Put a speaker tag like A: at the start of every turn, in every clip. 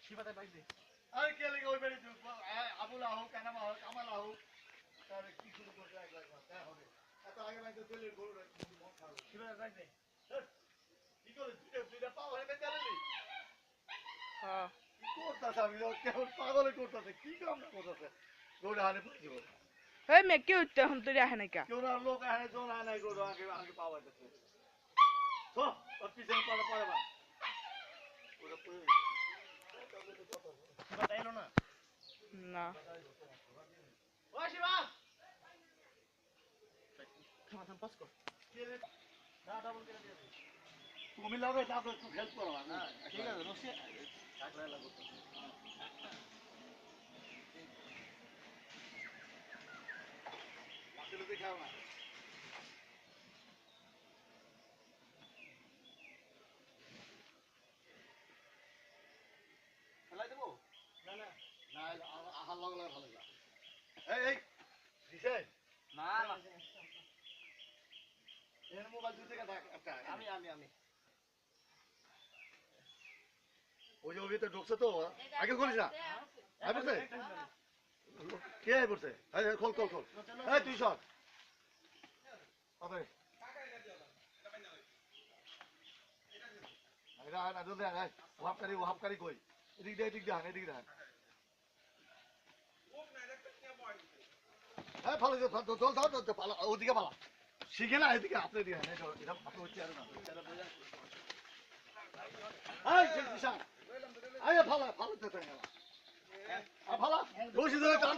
A: কি বাতায় বাইক দে আরে কে লাগে ওই বাড়ি আবুল আহু কানামা আহু কামাল আহু তার কি শুরু করতে লাগবে তাই হবে এত আগে বাইক তেলের গরু কি বাতায় বাইক দে কি করে দুইটা পাও হেবে চালালি হ্যাঁ কি করতাছ আমি কেমন পাগলে করতাছে কি কাম করতাছে গরু হানে পড়িব
B: hey me কি উঠতে হন তুই রাখে নাকি
A: কেউ না লোক হানে জন হানে গরু আগে আগে পাওয়া যাচ্ছে তো ওর পিছনে পড়ে পড়ে বা ওরা পড়ে বাতা এলো না
B: না
A: ও শিবা থাম থাম পাস কর না ডাবল করে দিয়ে তুমি লাগে তা তো হেল্প করো না ঠিক আছে রসে কাটলা লাগো লাস্টে দেখাও না ফেলাই দেবো না না না আহার লাগলে ভালো লাগে এই দিছে না না এর মোবাইল দুই থেকে থাক একটা আমি ওই যে ওইতে ঢুকছে তো আগে খুলিস না আই বলছে কে আই বলছে এই খোল এই তুই সর আবে এটা না দলে আয় ওহাবকারী কই এদিক দে হ্যাঁ ভালো দল পালা ওদিকে পালা শিখে না এদিকে আপনি দিয়ে এটা আপনি হচ্ছে আর না এই কিষান আয় ভালো দিতে গেল ভালো রশি ধরে টান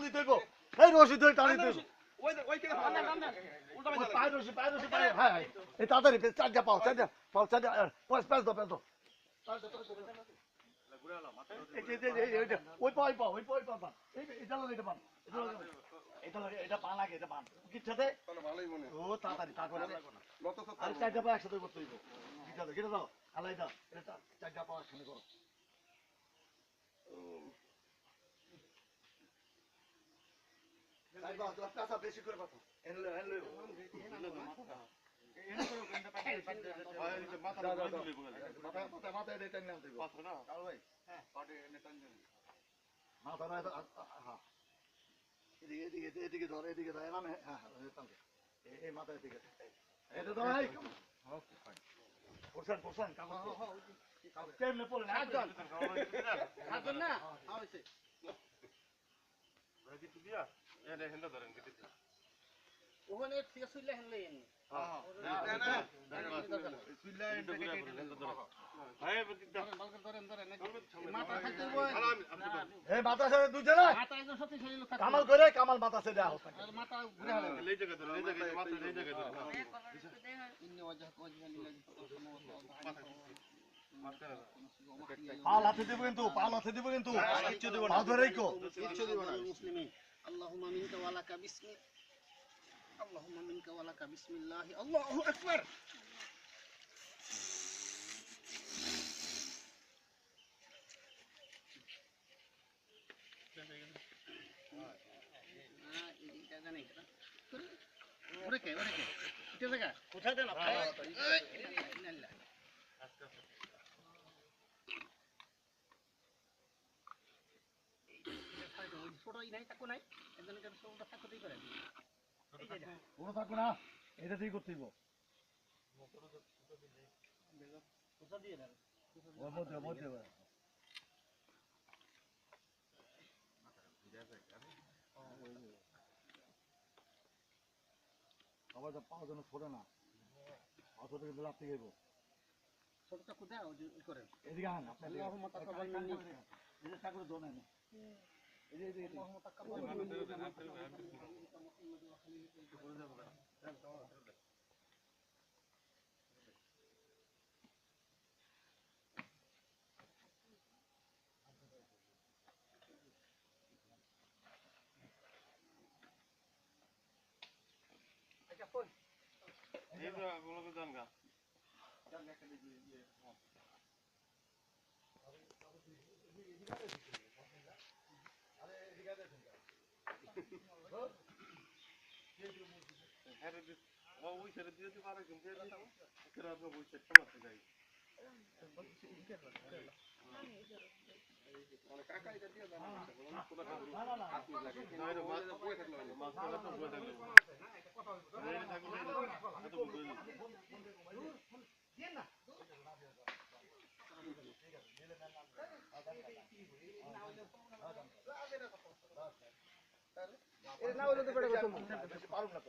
A: দিতে হইব এই রশি ধরে টান দিতে হইব ওই থেকে উল্টা পায় রশি হ্যাঁ এই তাড়াতাড়ি চারটা পাও পাঁচ দাও ওই পাও এটা পান লাগে এটা পান কিচ্ছাতে ও তাড়াতাড়ি আর চারটা পাও একসাথে করতে হইব কেটে দাও আলাই দাও এটা চারটা পাও একসাথে করো বেশি করে পাতো এদিকে ধর এই মাথায় দিকে এটা তো পোরসান কেমনে পড়ে না ওখানে থেকে সুইলা হেনলে কামাল করে কামাল বাতাসে দেওয়া হচ্ছে পাল হাতে দিব কিন্তু কিচ্ছু দিব না কিচ্ছু দিব না আল্লাহুম্মা মিনকা ওয়া লাকা বিসমিক اللهم منك ولك بسم الله الله أكبر কোথায় দেন ছোটই নাই তাকো নাই একজন ছোটটা থাকতেই পারে বড় থাকো না এটা ঠিক করতে হইব আবার পাওয়া যেন ছোট না ছোট কিন্তু লাভ থেকে ছোটটা কোথায় করেন এদিকে আন আপনার দোনেন
C: ওই ছেড়ে দিয়ে দিতে পারে কিন্তু কেরাতে ওই সেটটা মারতে যাই মানে কাকা এটা দিয়ে দাও না কোথা থেকে হাত না লাগে না এটা মাছ বয়ে থাকলো মাছ তো বয়ে থাকলো রেডি থাকলো এত বন্ধু
A: এটা না হলে তো বেটা পারুম না তো